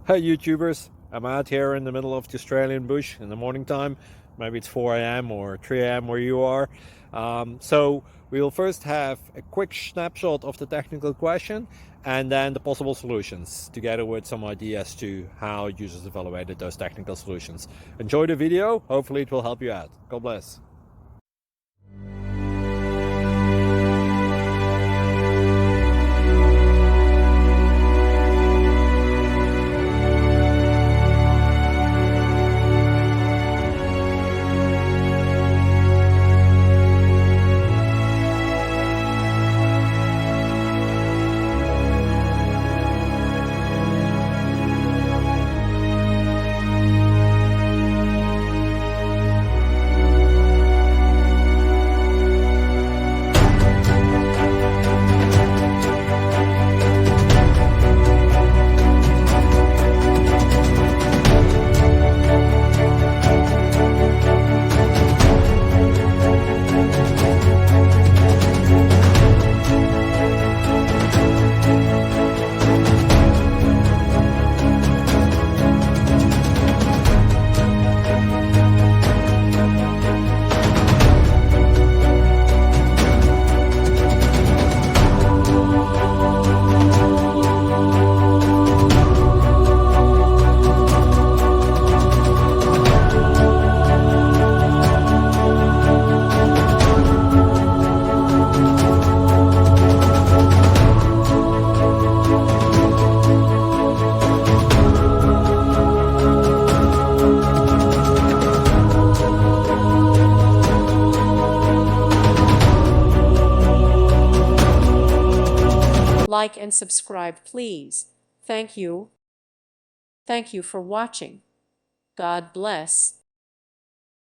Hey YouTubers, I'm out here in the middle of the Australian bush in the morning time. Maybe it's 4 a.m. or 3 a.m. where you are. So we'll first have a quick snapshot of the technical question and then the possible solutions, together with some ideas to how users evaluated those technical solutions. Enjoy the video, hopefully it will help you out. God bless. Like and subscribe, please. Thank you. Thank you for watching. God bless.